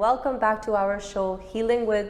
welcome back to our show Healing with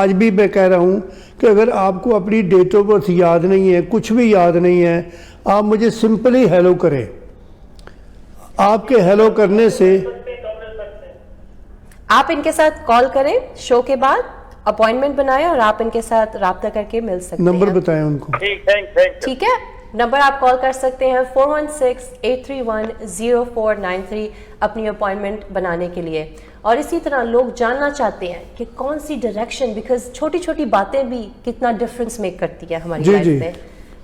آج بھی میں کہہ رہا ہوں کہ اگر آپ کو اپنی ڈیٹ آف برتھ یاد نہیں ہے, کچھ بھی یاد نہیں ہے, آپ مجھے سمپلی ہیلو کریں. آپ کے ہیلو کرنے سے آپ ان کے ساتھ کال کریں شو کے بعد, اپوائنٹمنٹ بنائیں اور آپ ان کے ساتھ رابطہ کر کے مل سکتے ہیں. نمبر بتائیں ان کو. ٹھیک ہے, نمبر آپ کال کر سکتے ہیں 416-831-0493 اپنی اپوائنٹمنٹ بنانے کے لیے. اور اسی طرح لوگ جاننا چاہتے ہیں کہ کون سی ڈائریکشن, بیکاز چھوٹی چھوٹی باتیں بھی کتنا ڈفرنس میک کرتی ہے ہماری لائف میں.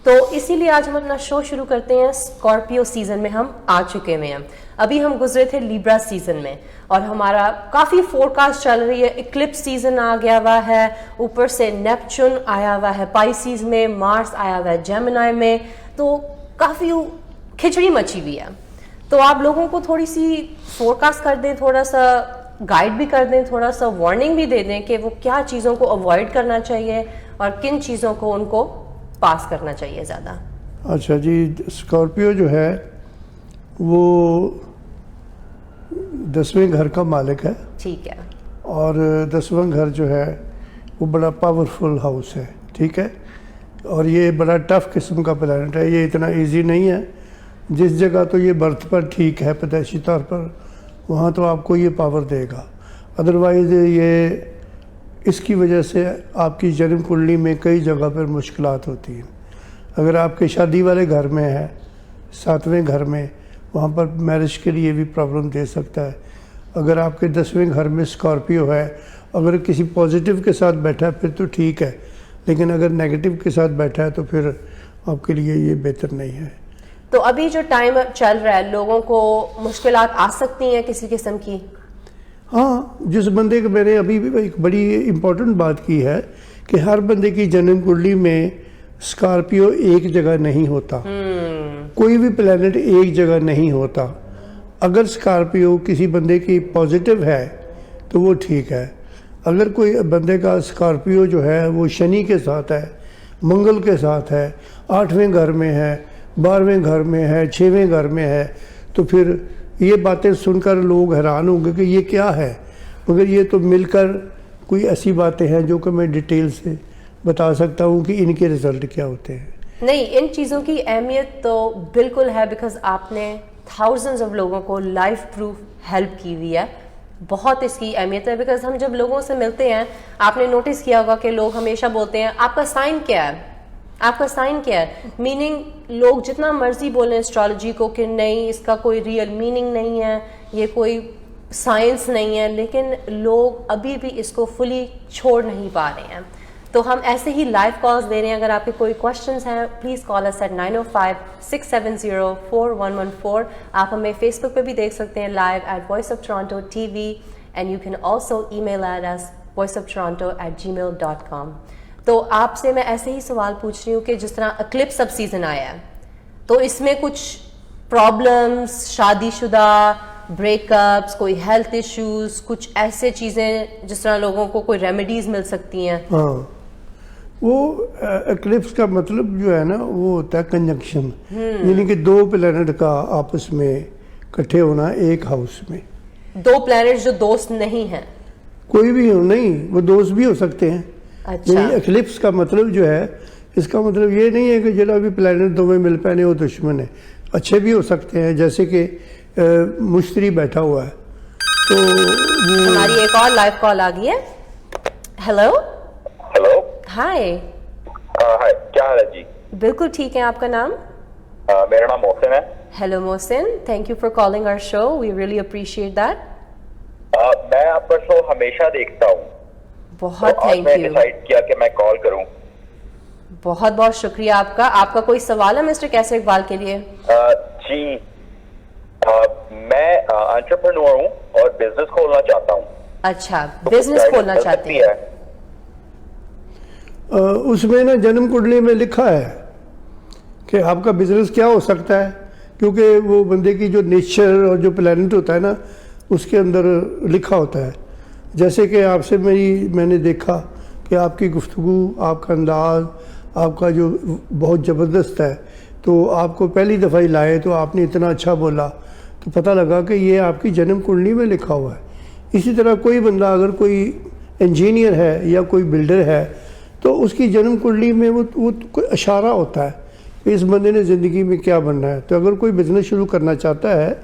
تو اسی لیے آج ہم اپنا شو شروع کرتے ہیں. اسکارپیو سیزن میں ہم آ چکے ہوئے ہیں. ابھی ہم گزرے تھے لیبرا سیزن میں اور ہمارا کافی فور کاسٹ چل رہی ہے. ایکلپس سیزن آ گیا ہوا ہے, اوپر سے نیپچون آیا ہوا ہے پائسیز میں, مارس آیا ہوا ہے جیمنائی میں, تو کافی کھچڑی مچی ہوئی ہے. تو آپ لوگوں کو تھوڑی سی فور کاسٹ کر دیں, تھوڑا سا گائیڈ بھی کر دیں, تھوڑا سا وارننگ بھی دے دیں کہ وہ کیا چیزوں کو اوائڈ کرنا چاہیے اور کن چیزوں کو ان کو پاس کرنا چاہیے زیادہ. اچھا جی, اسکارپیو جو ہے وہ 10ویں گھر کا مالک ہے. ٹھیک ہے. اور 10واں گھر جو ہے وہ بڑا پاورفل ہاؤس ہے. ٹھیک ہے. اور یہ بڑا ٹف قسم کا پلانٹ ہے, یہ اتنا ایزی نہیں ہے. جس جگہ تو یہ برتھ پر ٹھیک ہے پیدائشی طور پر, وہاں تو آپ کو یہ پاور دے گا. ادروائز یہ اس کی وجہ سے آپ کی جنم کنڈلی میں کئی جگہ پر مشکلات ہوتی ہیں. اگر آپ کے شادی والے گھر میں ہے 7ویں گھر میں, وہاں پر میرج کے لیے بھی پرابلم دے سکتا ہے. اگر آپ کے 10ویں گھر میں اسکارپیو ہے, اگر کسی پازیٹیو کے ساتھ بیٹھا ہے پھر تو ٹھیک ہے, لیکن اگر نیگیٹو کے ساتھ بیٹھا ہے تو پھر آپ کے لیے یہ بہتر نہیں ہے. تو ابھی جو ٹائم چل رہا ہے لوگوں کو مشکلات آ سکتی ہیں کسی قسم کی؟ ہاں, جس بندے کو میں نے ابھی بھی ایک بڑی امپورٹنٹ بات کی ہے کہ ہر بندے کی جنم کنڈلی میں اسکارپیو ایک جگہ نہیں ہوتا. کوئی بھی پلانٹ ایک جگہ نہیں ہوتا. اگر اسکارپیو کسی بندے کی پازیٹیو ہے تو وہ ٹھیک ہے. اگر کوئی بندے کا اسکارپیو جو ہے وہ شنی کے ساتھ ہے, منگل کے ساتھ ہے, 8ویں گھر میں ہے, 12ویں گھر میں ہے, 6ویں گھر میں ہے, تو پھر یہ باتیں سن کر لوگ حیران ہوں گے کہ یہ کیا ہے. مگر یہ تو مل کر کوئی ایسی باتیں ہیں جو کہ میں ڈیٹیل سے بتا سکتا ہوں کہ ان کے رزلٹ کیا ہوتے ہیں. نہیں, ان چیزوں کی اہمیت تو بالکل ہے, بیکاز آپ نے تھاؤزنڈز آف لوگوں کو لائف پروف ہیلپ کی ہوئی ہے. بہت اس کی اہمیت ہے, بیکاز ہم جب لوگوں سے ملتے ہیں, آپ نے نوٹس کیا ہوگا کہ لوگ ہمیشہ بولتے ہیں آپ کا سائن کیا ہے, آپ کا سائن کیا ہے. میننگ لوگ جتنا مرضی بولیں اسٹرالوجی کو کہ نہیں اس کا کوئی ریئل میننگ نہیں ہے, یہ کوئی سائنس نہیں ہے, لیکن لوگ ابھی بھی اس کو فلی چھوڑ نہیں پا رہے ہیں. تو ہم ایسے ہی لائیو کالز دے رہے ہیں. اگر آپ کے کوئی کوشچنس ہیں پلیز کال اس ایٹ 905-670-4114. آپ ہمیں فیس بک پہ بھی دیکھ سکتے ہیں live at Voice of Toronto TV, and you can also email at us voiceoftoronto@gmail.com. تو آپ سے میں ایسے ہی سوال پوچھ رہی ہوں کہ جس طرح اکلپس اب سیزن آیا ہے, تو اس میں کچھ پرابلمس, شادی شدہ بریک اپس, کوئی ہیلتھ ایشوز, کچھ ایسے چیزیں جس طرح لوگوں کو کوئی ریمیڈیز مل سکتی ہیں؟ ہاں, وہ ایکلپس کا مطلب جو ہے نا وہ ہوتا ہے کنجنکشن, یعنی کہ دو پلانٹ کا آپس میں اکٹھے ہونا ایک ہاؤس میں. دو پلانٹ جو دوست نہیں ہیں, کوئی بھی ہو, نہیں وہ دوست بھی ہو سکتے ہیں. اچھا, یعنی ایکلپس کا مطلب جو ہے, اس کا مطلب یہ نہیں ہے کہ جڑا بھی پلانٹ دو میں مل پانے وہ دشمن ہے. اچھے بھی ہو سکتے ہیں, جیسے کہ مشتری بیٹھا ہوا ہے تو ہماری ایک اور لائیو کال آ گئی ہے. ہیلو. ہیلو. ہائے. ہائے, کیا حال ہے جی؟ بالکل ٹھیک ہے. آپ کا نام؟ میرا نام محسن ہے. Hello Mohsin, thank you for calling our show, we really appreciate that. میں آپ کا شو ہمیشہ دیکھتا ہوں. بہت تھینک میں یو. ڈیسائیڈ کیا کہ میں کال کروں. بہت بہت شکریہ آپ کا. آپ کا کوئی سوال ہے مسٹر کیسر اقبال کے لیے؟ جی, میں انٹرپرینور ہوں اور بزنس کھولنا چاہتا ہوں. اچھا, بزنس کھولنا چاہتے ہیں. اس میں نا جنم کنڈلی میں لکھا ہے کہ آپ کا بزنس کیا ہو سکتا ہے, کیونکہ وہ بندے کی جو نیچر اور جو پلانٹ ہوتا ہے نا اس کے اندر لکھا ہوتا ہے. جیسے کہ آپ سے میں نے دیکھا کہ آپ کی گفتگو, آپ کا انداز, آپ کا جو بہت زبردست ہے, تو آپ کو پہلی دفعہ ہی لائے تو آپ نے اتنا اچھا بولا تو پتہ لگا کہ یہ آپ کی جنم کنڈلی میں لکھا ہوا ہے. اسی طرح کوئی بندہ اگر کوئی انجینئر ہے یا کوئی بلڈر ہے تو اس کی جنم کنڈلی میں وہ کوئی اشارہ ہوتا ہے کہ اس بندے نے زندگی میں کیا بننا ہے. تو اگر کوئی بزنس شروع کرنا چاہتا ہے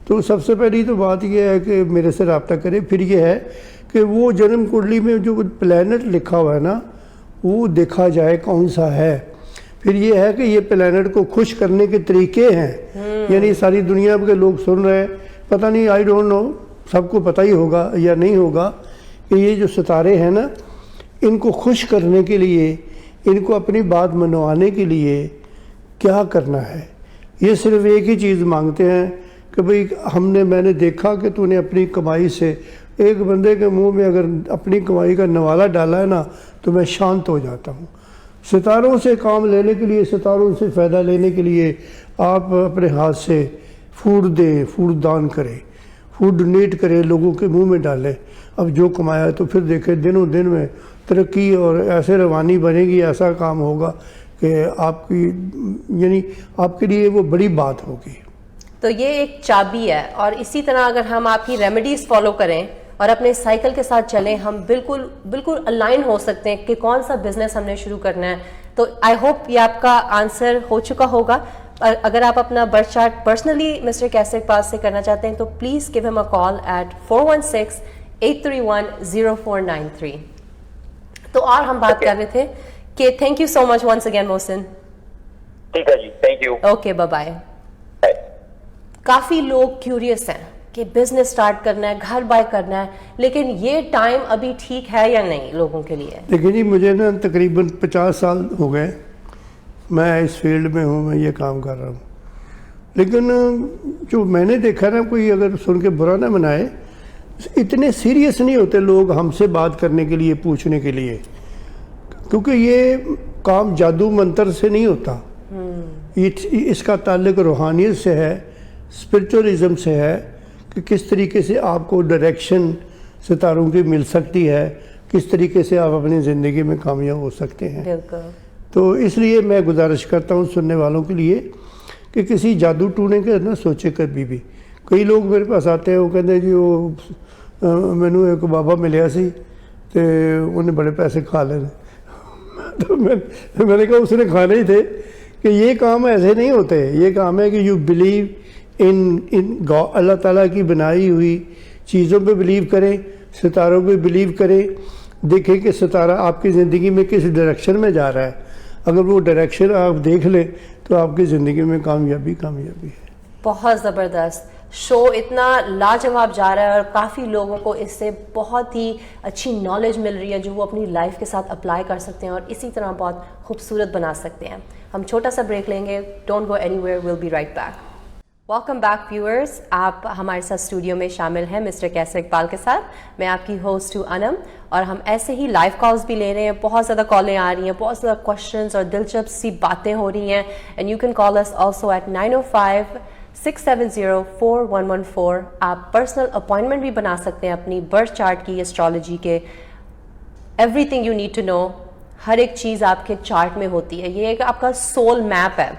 تو سب سے پہلی تو بات یہ ہے کہ میرے سے رابطہ کرے. پھر یہ ہے کہ وہ جنم کنڈلی میں جو پلانٹ لکھا ہوا ہے نا وہ دیکھا جائے کون سا ہے. پھر یہ ہے کہ یہ پلانٹ کو خوش کرنے کے طریقے ہیں. یعنی ساری دنیا کے لوگ سن رہے ہیں, پتہ نہیں, آئی ڈونٹ نو, سب کو پتہ ہی ہوگا یا نہیں ہوگا کہ یہ جو ستارے ہیں نا ان کو خوش کرنے کے لیے, ان کو اپنی بات منوانے کے لیے کیا کرنا ہے. یہ صرف ایک ہی چیز مانگتے ہیں کہ بھئی میں نے دیکھا کہ تو نے اپنی کمائی سے, ایک بندے کے منہ میں اگر اپنی کمائی کا نوالا ڈالا ہے نا تو میں شانت ہو جاتا ہوں. ستاروں سے کام لینے کے لیے, ستاروں سے فائدہ لینے کے لیے آپ اپنے ہاتھ سے فوڈ دیں, فوڈ دان کریں, فوڈ ڈونیٹ کریں, لوگوں کے منہ میں ڈالیں. اب جو کمایا تو پھر دیکھیں دنوں دن میں ترقی اور ایسے روانی بنے گی, ایسا کام ہوگا کہ آپ کی یعنی آپ کے لیے وہ بڑی بات ہوگی. تو یہ ایک چابی ہے, اور اسی طرح اگر ہم آپ کی ریمیڈیز فالو کریں اور اپنے سائیکل کے ساتھ چلیں, ہم بالکل الائن ہو سکتے ہیں کہ کون سا بزنس ہم نے شروع کرنا ہے. تو آئی ہوپ یہ آپ کا آنسر ہو چکا ہوگا. اگر آپ اپنا birth chart personally mister Qaiser Iqbal سے کرنا چاہتے ہیں تو پلیز گیو ہم اے کال ایٹ 416-831-0493. تو اور ہم بات کر رہے تھے کہ thank you so much once again Mohsin. ٹھیک ہے جی, thank you. Okay, bye bye. کافی لوگ کیوریس ہیں کہ بزنس سٹارٹ کرنا ہے, گھر بائی کرنا ہے, لیکن یہ ٹائم ابھی ٹھیک ہے یا نہیں لوگوں کے لیے؟ دیکھیں جی, مجھے نا تقریباً 50 سال ہو گئے میں اس فیلڈ میں ہوں, میں یہ کام کر رہا ہوں. لیکن جو میں نے دیکھا نا, کوئی اگر سن کے برا نہ منائے, اتنے سیریس نہیں ہوتے لوگ ہم سے بات کرنے کے لیے, پوچھنے کے لیے, کیونکہ یہ کام جادو منتر سے نہیں ہوتا. اس کا تعلق روحانیت سے ہے, اسپرچولیزم سے ہے کہ کس طریقے سے آپ کو ڈائریکشن ستاروں کی مل سکتی ہے, کس طریقے سے آپ اپنی زندگی میں کامیاب ہو سکتے ہیں. بالکل. تو اس لیے میں گزارش کرتا ہوں سننے والوں کے لیے کہ کسی جادو ٹونے کے نہ سوچے کبھی بھی. کئی لوگ میرے پاس آتے ہیں, وہ کہتے ہیں جی وہ مینو ایک بابا ملیا سی تو انہیں بڑے پیسے کھا لینے. تو میں نے کہا اس نے کھانے ہی تھے کہ یہ کام ایسے نہیں ہوتے. یہ کام ہے کہ یو بلیو ان اللہ تعالیٰ کی بنائی ہوئی چیزوں پہ بلیو کریں, ستاروں پہ بلیو کریں, دیکھیں کہ ستارہ آپ کی زندگی میں کس ڈائریکشن میں جا رہا ہے. اگر وہ ڈائریکشن آپ دیکھ لیں تو آپ کی زندگی میں کامیابی ہے. بہت زبردست شو, اتنا لاجواب جا رہا ہے اور کافی لوگوں کو اس سے بہت ہی اچھی نالج مل رہی ہے جو وہ اپنی لائف کے ساتھ اپلائی کر سکتے ہیں اور اسی طرح بہت خوبصورت بنا سکتے ہیں. ہم چھوٹا سا بریک لیں گے, don't go anywhere, we'll be right back. Welcome back viewers, آپ ہمارے ساتھ اسٹوڈیو میں شامل ہیں مسٹر کیسر اقبال کے ساتھ. میں آپ کی ہوسٹ ہوں انم, اور ہم ایسے ہی لائیو کالز بھی لے رہے ہیں. بہت زیادہ کالیں آ رہی ہیں, بہت زیادہ کوشچنز اور دلچسپ سی باتیں ہو رہی ہیں. And you can call us also at 905-670-4114. آپ پرسنل اپوائنٹمنٹ بھی بنا سکتے ہیں اپنی برتھ چارٹ کی, اسٹرالوجی کے. Everything you need to know, ہر ایک چیز آپ کے چارٹ میں ہوتی ہے. یہ ایک آپ کا سول میپ ہے.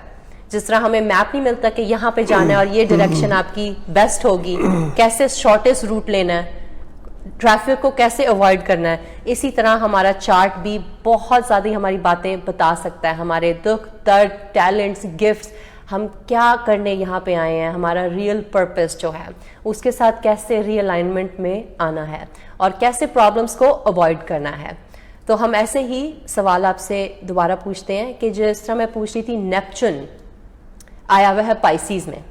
جس طرح ہمیں میپ نہیں ملتا کہ یہاں پہ جانا ہے اور یہ ڈائریکشن آپ کی بیسٹ ہوگی, کیسے شارٹیسٹ روٹ لینا ہے, ٹریفک کو کیسے اوائڈ کرنا ہے, اسی طرح ہمارا چارٹ بھی بہت زیادہ ہماری باتیں بتا سکتا ہے. ہمارے دکھ درد, ٹیلنٹس, گفٹس, ہم کیا کرنے یہاں پہ آئے ہیں, ہمارا ریئل پرپس جو ہے اس کے ساتھ کیسے ری الائنمنٹ میں آنا ہے اور کیسے پرابلمس کو اوائڈ کرنا ہے. تو ہم ایسے ہی سوال آپ سے دوبارہ پوچھتے ہیں کہ جس طرح میں پوچھ رہی تھی, نیپچون آیا ہوا ہے پائسیز میں,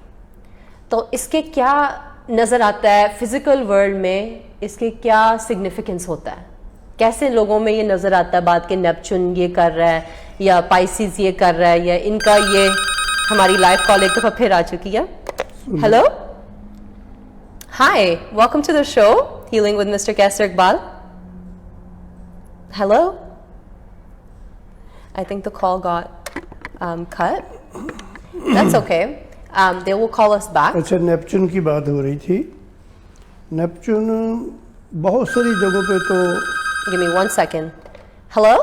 تو اس کے کیا نظر آتا ہے فزیکل ورلڈ میں, اس کے کیا سگنیفیکنس ہوتا ہے, کیسے لوگوں میں یہ نظر آتا ہے بات کہ نیپچون یہ کر رہا ہے یا پائسیز یہ کر رہا ہے, یا ان کا یہ. ہماری لائیو کال ایک دفعہ پھر آ چکی ہے. Hello, hi, welcome to the show healing with Mr Qaiser Iqbal. Hello, I think the call got cut. That's okay. They will call us back. اچھا, نیپچون کی بات ہو رہی تھی. نیپچون بہت ساری جگہوں پہ تو. Give me 1 second. Hello?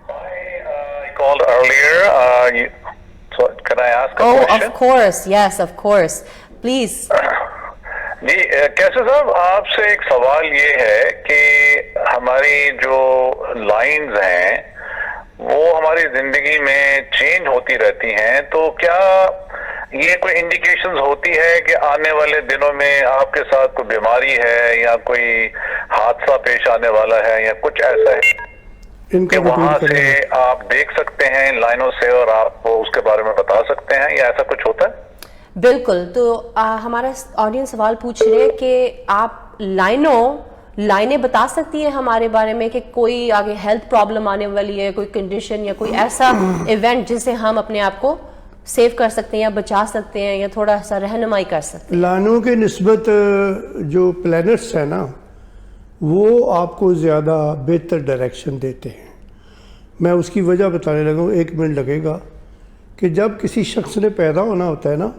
I called earlier. So can I ask a question? Oh, of course. Yes, of course. Please. جی کیسے صاحب, آپ سے ایک سوال یہ ہے کہ ہماری جو لائنز ہیں وہ ہماری زندگی میں چینج ہوتی رہتی ہیں، تو کیا یہ کوئی انڈیکیشنز ہوتی ہے کہ آنے والے دنوں میں آپ کے ساتھ کوئی بیماری ہے یا کوئی حادثہ پیش آنے والا ہے یا کچھ ایسا ہے ان کہ کا وہاں repeat سے کریں۔ آپ دیکھ سکتے ہیں ان لائنوں سے اور آپ کو اس کے بارے میں بتا سکتے ہیں، یا ایسا کچھ ہوتا ہے؟ بالکل، تو ہمارا آڈینس سوال پوچھ رہے ہیں کہ آپ لائنیں بتا سکتی ہیں ہمارے بارے میں کہ کوئی آگے ہیلتھ پرابلم آنے والی ہے، کوئی کنڈیشن یا کوئی ایسا ایونٹ جس سے ہم اپنے آپ کو سیو کر سکتے ہیں یا بچا سکتے ہیں یا تھوڑا سا رہنمائی کر سکتے ہیں؟ لائنوں کے نسبت جو پلینٹس ہیں نا وہ آپ کو زیادہ بہتر ڈائریکشن دیتے ہیں۔ میں اس کی وجہ بتانے لگا ہوں، 1 منٹ لگے گا، کہ جب کسی شخص نے پیدا ہونا ہوتا ہے نا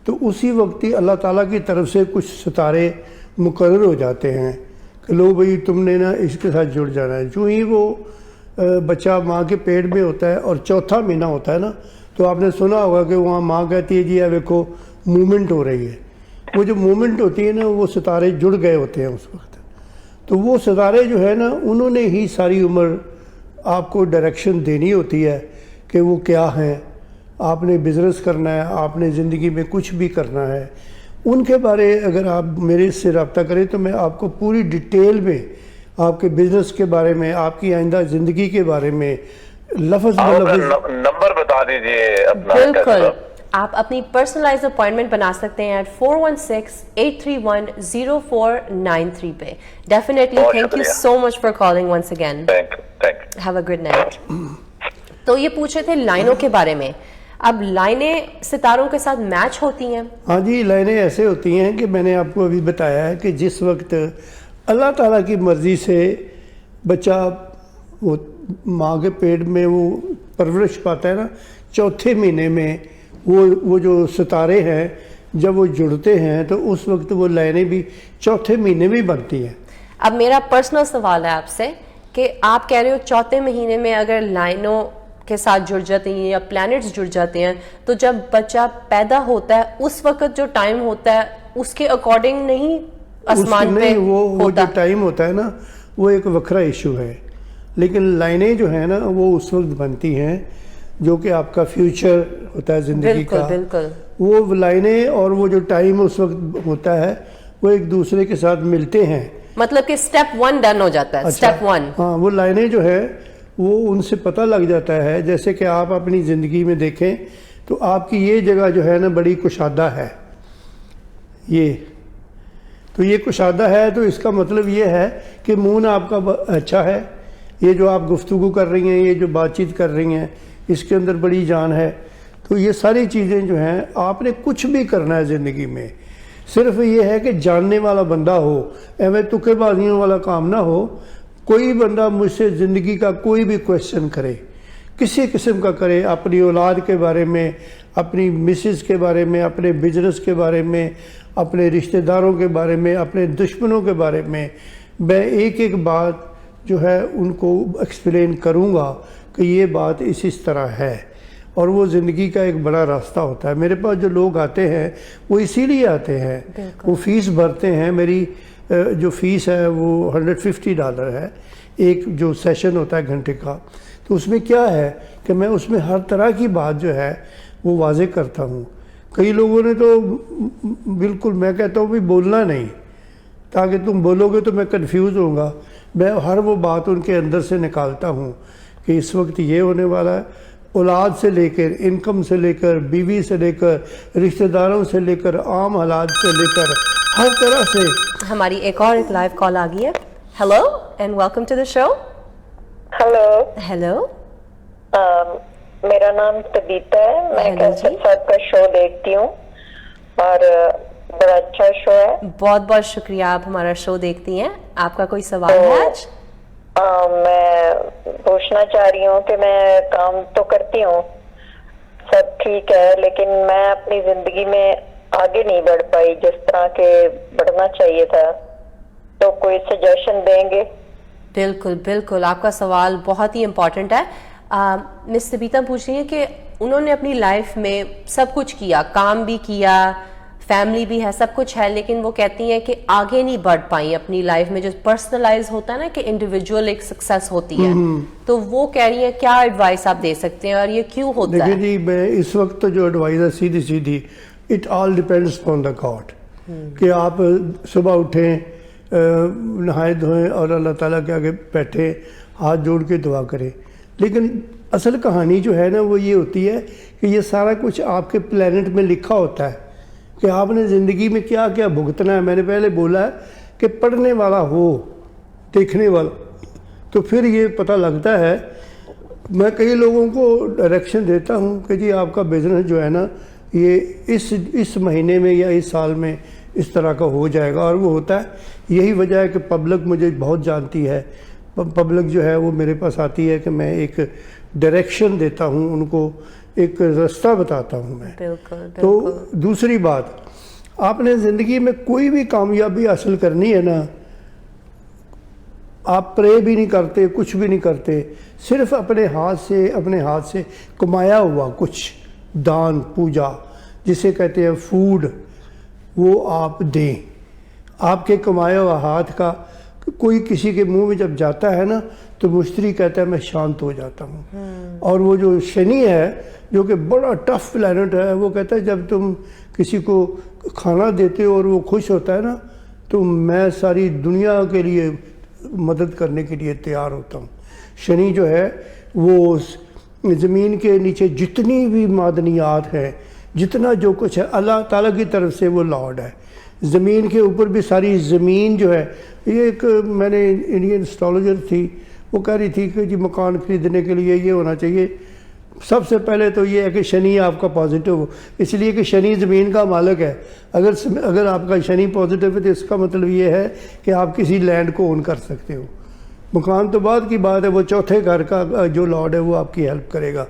تو اسی وقت ہی اللہ تعالیٰ کی طرف سے کچھ ستارے مقرر ہو جاتے ہیں کہ لو بھئی تم نے نا اس کے ساتھ جڑ جانا ہے۔ جو ہی وہ بچہ ماں کے پیٹ میں ہوتا ہے اور 4تھا مہینہ ہوتا ہے نا، تو آپ نے سنا ہوگا کہ وہاں ماں کہتی ہے جی دیکھو مومنٹ ہو رہی ہے۔ وہ جو مومنٹ ہوتی ہے نا وہ ستارے جڑ گئے ہوتے ہیں اس وقت، تو وہ ستارے جو ہے نا انہوں نے ہی ساری عمر آپ کو ڈائریکشن دینی ہوتی ہے کہ وہ کیا ہیں، آپ نے بزنس کرنا ہے، آپ نے زندگی میں کچھ بھی کرنا ہے، ان کے بارے اگر آپ میرے سے رابطہ کریں تو میں آپ کو پوری ڈیٹیل میں آپ کے بزنس کے بارے میں، آپ کی آئندہ زندگی کے بارے میں لفظ بلفظ نمبر بتا دیجئے اپنا۔ بالکل، آپ اپنی پرسنلائز اپوائنٹمنٹ بنا سکتے ہیں 416-831-0493 پہ۔ Definitely thank you so much for calling once again, have a good night. تو یہ پوچھے تھے لائنوں کے بارے میں، اب لائنیں ستاروں کے ساتھ میچ ہوتی ہیں؟ ہاں جی، لائنیں ایسے ہوتی ہیں کہ میں نے آپ کو ابھی بتایا ہے کہ جس وقت اللہ تعالیٰ کی مرضی سے بچہ وہ ماں کے پیٹ میں وہ پرورش پاتا ہے نا، 4تھے مہینے میں وہ جو ستارے ہیں جب وہ جڑتے ہیں تو اس وقت وہ لائنیں بھی 4تھے مہینے میں بنتی ہیں۔ اب میرا پرسنل سوال ہے آپ سے کہ آپ کہہ رہے ہو 4تھے مہینے میں اگر لائنوں کے ساتھ جڑ جاتے ہیں یا پلانٹس جڑ جاتے ہیں، تو جب بچہ پیدا ہوتا ہے اس وقت جو ٹائم ہوتا ہے اس کے اکارڈنگ نہیں آسمان پہ وہ جو ٹائم ہوتا ہے نا وہ ایک وکھرا ایشو ہے، لیکن لائنیں جو ہیں نا وہ اس وقت بنتی ہیں جو کہ آپ کا فیوچر ہوتا ہے زندگی کا۔ بالکل، وہ لائنیں اور وہ جو ٹائم اس وقت ہوتا ہے وہ ایک دوسرے کے ساتھ ملتے ہیں، مطلب کہ سٹیپ 1 ڈن ہو جاتا ہے۔ سٹیپ 1 ہاں، وہ لائنیں جو ہے وہ ان سے پتہ لگ جاتا ہے، جیسے کہ آپ اپنی زندگی میں دیکھیں تو آپ کی یہ جگہ جو ہے نا بڑی کشادہ ہے، یہ کشادہ ہے، تو اس کا مطلب یہ ہے کہ مون آپ کا اچھا ہے، یہ جو آپ گفتگو کر رہی ہیں، یہ جو بات چیت کر رہی ہیں، اس کے اندر بڑی جان ہے۔ تو یہ ساری چیزیں جو ہیں آپ نے کچھ بھی کرنا ہے زندگی میں، صرف یہ ہے کہ جاننے والا بندہ ہو، ایویں تکے بازیوں والا کام نہ ہو۔ کوئی بندہ مجھ سے زندگی کا کوئی بھی کویشچن کرے، کسی قسم کا کرے، اپنی اولاد کے بارے میں، اپنی مسز کے بارے میں، اپنے بزنس کے بارے میں، اپنے رشتہ داروں کے بارے میں، اپنے دشمنوں کے بارے میں، میں ایک ایک بات جو ہے ان کو ایکسپلین کروں گا کہ یہ بات اس طرح ہے، اور وہ زندگی کا ایک بڑا راستہ ہوتا ہے۔ میرے پاس جو لوگ آتے ہیں وہ اسی لیے آتے ہیں، وہ فیس بھرتے ہیں۔ میری جو فیس ہے وہ $150 ہے، ایک جو سیشن ہوتا ہے گھنٹے کا، تو اس میں کیا ہے کہ میں اس میں ہر طرح کی بات جو ہے وہ واضح کرتا ہوں۔ کئی لوگوں نے تو بالکل، میں کہتا ہوں بھی بولنا نہیں، تاکہ تم بولو گے تو میں کنفیوز ہوں گا۔ میں ہر وہ بات ان کے اندر سے نکالتا ہوں کہ اس وقت یہ ہونے والا ہے، اولاد سے لے کر، انکم سے لے کر، بیوی سے لے کر، رشتہ داروں سے لے کر، عام حالات سے لے کر، ہر طرح سے۔ ہماری ایک اور لائیو کال آ گئی ہے۔ Hello and welcome to the show. Hello, hello, میرا نام تبیتا ہے، میں کیسر صاحب کا شو دیکھتی ہوں اور بڑا اچھا شو ہے۔ بہت بہت شکریہ، آپ ہمارا شو دیکھتی ہیں۔ آپ کا کوئی سوال ہے آج؟ میں پوچھنا چاہ رہی ہوں کہ میں کام تو کرتی ہوں، سب ٹھیک ہے، لیکن میں اپنی زندگی میں آگے نہیں بڑھ پائی جس طرح کے بڑھنا چاہیے تھا، تو کوئی سجیشن دیں گے؟ بالکل بالکل، آپ کا سوال بہت ہی امپورٹنٹ ہے۔ مس سبیتا پوچھ رہی ہیں کہ انہوں نے اپنی لائف میں سب کچھ کیا، کام بھی کیا، فیملی بھی ہے, سب کچھ ہے, لیکن وہ کہتی ہیں کہ آگے نہیں بڑھ پائیں اپنی لائف میں. جو پرسنلائز ہوتا ہے نا کہ انڈیویجول ایک سکسیس ہوتی ہے, تو وہ کہہ رہی ہیں کیا ایڈوائس آپ دے سکتے ہیں اور یہ کیوں ہوتا ہے؟ دیکھیں جی, میں اس وقت تو جو ایڈوائز ہے سیدھی it all depends on the God, کہ آپ صبح اٹھیں, نہائے دھوئیں اور اللہ تعالیٰ کے آگے بیٹھیں, ہاتھ جوڑ کے دعا کریں. لیکن اصل کہانی جو ہے نا وہ یہ ہوتی ہے کہ یہ سارا کچھ آپ کے پلانٹ میں لکھا ہوتا ہے کہ آپ نے زندگی میں کیا کیا بھگتنا ہے. میں نے پہلے بولا ہے کہ پڑھنے والا ہو, دیکھنے والا, تو پھر یہ پتہ لگتا ہے. میں کئی لوگوں کو ڈائریکشن دیتا ہوں کہ جی آپ کا بزنس جو ہے نا یہ اس مہینے میں یا اس سال میں اس طرح کا ہو جائے گا, اور وہ ہوتا ہے. یہی وجہ ہے کہ پبلک مجھے بہت جانتی ہے, پبلک جو ہے وہ میرے پاس آتی ہے کہ میں ایک ڈائریکشن دیتا ہوں ان کو, ایک راستہ بتاتا ہوں میں. بالکل. تو دوسری بات, آپ نے زندگی میں کوئی بھی کامیابی حاصل کرنی ہے نا, آپ پرے بھی نہیں کرتے, کچھ بھی نہیں کرتے, صرف اپنے ہاتھ سے کمایا ہوا کچھ دان پوجا جسے کہتے ہیں فوڈ, وہ آپ دیں. آپ کے کمایا ہوا ہاتھ کا کوئی کسی کے منہ میں جب جاتا ہے نا تو مشتری کہتا ہے میں شانت ہو جاتا ہوں. اور وہ جو شنی ہے جو کہ بڑا ٹف پلانٹ ہے, وہ کہتا ہے جب تم کسی کو کھانا دیتے ہو اور وہ خوش ہوتا ہے نا تو میں ساری دنیا کے لیے مدد کرنے کے لیے تیار ہوتا ہوں. شنی جو ہے وہ زمین کے نیچے جتنی بھی معدنیات ہیں, جتنا جو کچھ ہے, اللہ تعالیٰ کی طرف سے وہ لارڈ ہے. زمین کے اوپر بھی ساری زمین جو ہے, یہ ایک میں نے انڈین اسٹرالوجر تھی, وہ کہہ رہی تھی کہ جی مکان خریدنے کے لیے یہ ہونا چاہیے, سب سے پہلے تو یہ ہے کہ شنی آپ کا پازیٹیو ہو, اس لیے کہ شنی زمین کا مالک ہے. اگر آپ کا شنی پازیٹیو ہے تو اس کا مطلب یہ ہے کہ آپ کسی لینڈ کو اون کر سکتے ہو. مکان تو بعد کی بات ہے, وہ چوتھے گھر کا جو لارڈ ہے وہ آپ کی ہیلپ کرے گا.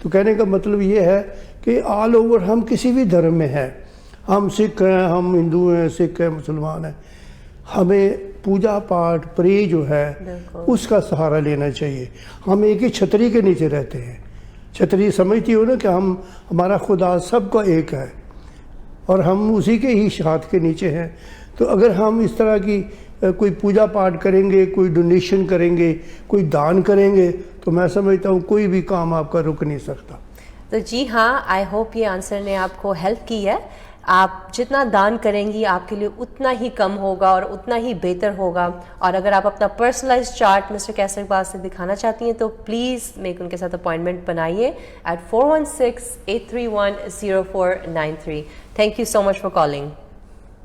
تو کہنے کا مطلب یہ ہے کہ آل اوور ہم کسی بھی دھرم میں ہیں, ہم سکھ ہیں, ہم ہندو ہیں, سکھ ہیں, مسلمان ہیں, ہمیں پوجا پاٹ پرے جو ہے اس کا سہارا لینا چاہیے. ہم ایک ہی چھتری کے نیچے رہتے ہیں. چھتری سمجھتی ہو نا کہ ہمارا خدا سب کا ایک ہے اور ہم اسی کے ہی ہاتھ کے نیچے ہیں. تو اگر ہم اس طرح کی کوئی پوجا پاٹ کریں گے, کوئی ڈونیشن کریں گے, کوئی دان کریں گے, تو میں سمجھتا ہوں کوئی بھی کام آپ کا رک نہیں سکتا. تو جی ہاں, آئی ہوپ یہ آنسر نے آپ کو ہیلپ کی ہے. آپ جتنا دان کریں گی آپ کے لیے اتنا ہی کم ہوگا اور اتنا ہی بہتر ہوگا. اور اگر آپ اپنا personalise chart mister Qaiser Iqbal سے دکھانا چاہتی ہیں تو پلیز میک ان کے ساتھ اپوائنٹمنٹ بنائیے at 416-831-0493. Thank you so much for calling.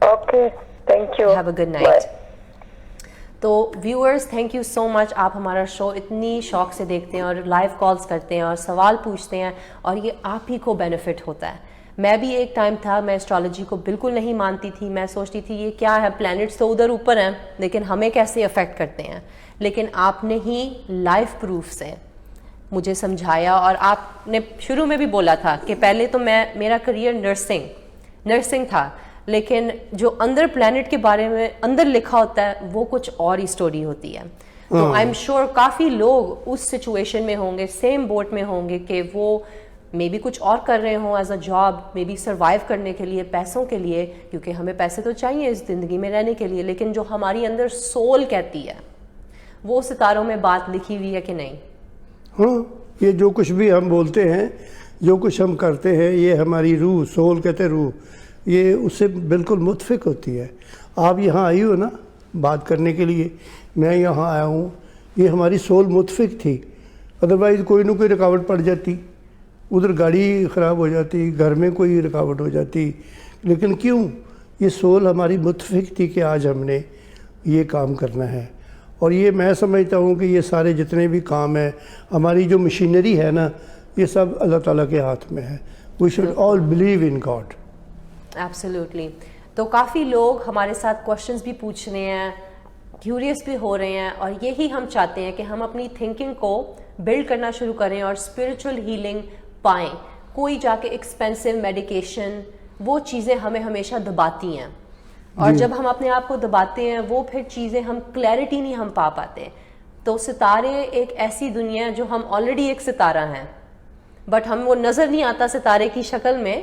Okay, thank you, have a good night. تو viewers thank you so much, آپ ہمارا شو اتنی شوق سے دیکھتے ہیں اور لائیو کالز کرتے ہیں اور سوال پوچھتے ہیں, اور یہ آپ ہی کو بینیفٹ ہوتا ہے. میں بھی ایک ٹائم تھا, میں اسٹرالوجی کو بالکل نہیں مانتی تھی. میں سوچتی تھی یہ کیا ہے, پلانٹس تو ادھر اوپر ہیں لیکن ہمیں کیسے افیکٹ کرتے ہیں. لیکن آپ نے ہی لائف پروف سے مجھے سمجھایا, اور آپ نے شروع میں بھی بولا تھا کہ پہلے تو میرا کریئر نرسنگ تھا, لیکن جو اندر پلانٹ کے بارے میں اندر لکھا ہوتا ہے وہ کچھ اور ہی سٹوری ہوتی ہے. تو آئی ایم شیور کافی لوگ اس سچویشن میں ہوں گے, سیم بوٹ میں ہوں گے کہ وہ مے بی کچھ اور کر رہے ہوں as a job, maybe survive کرنے کے لیے, پیسوں کے لیے, کیونکہ ہمیں پیسے تو چاہیے اس زندگی میں رہنے کے لیے. لیکن جو ہماری اندر سول کہتی ہے وہ ستاروں میں بات لکھی ہوئی ہے کہ نہیں؟ ہاں, یہ جو کچھ بھی ہم بولتے ہیں, جو کچھ ہم کرتے ہیں, یہ ہماری روح, سول کہتے ہیں روح, یہ اس سے بالکل متفق ہوتی ہے. آپ یہاں آئی ہو نا بات کرنے کے لیے, میں یہاں آیا ہوں, یہ ہماری سول متفق تھی. ادروائز کوئی نہ کوئی رکاوٹ پڑ جاتی, ادھر گاڑی خراب ہو جاتی, گھر میں کوئی رکاوٹ ہو جاتی. لیکن کیوں؟ یہ سول ہماری متفق تھی کہ آج ہم نے یہ کام کرنا ہے. اور یہ میں سمجھتا ہوں کہ یہ سارے جتنے بھی کام ہیں, ہماری جو مشینری ہے نا, یہ سب اللہ تعالیٰ کے ہاتھ میں ہے. We should all believe in God. Absolutely. تو کافی لوگ ہمارے ساتھ کوشچنس بھی پوچھ رہے ہیں, کیوریس بھی ہو رہے ہیں, اور یہی ہم چاہتے ہیں کہ ہم اپنی تھنکنگ کو بلڈ کرنا شروع کریں اور اسپرچل ہیلنگ پائیں. کوئی جا کے ایکسپینسو میڈیکیشن, وہ چیزیں ہمیں ہمیشہ دباتی ہیں, اور جب ہم اپنے آپ کو دباتے ہیں وہ پھر چیزیں ہم کلیئرٹی نہیں ہم پا پاتے. تو ستارے ایک ایسی دنیا ہے جو ہم آلریڈی ایک ستارہ ہیں, بٹ ہم وہ نظر نہیں آتا ستارے کی شکل میں,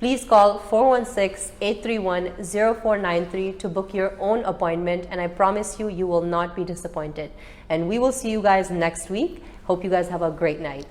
Please call 416-831-0493 to book your own appointment, and I promise you, you will not be disappointed. And we will see you guys next week. Hope you guys have a great night.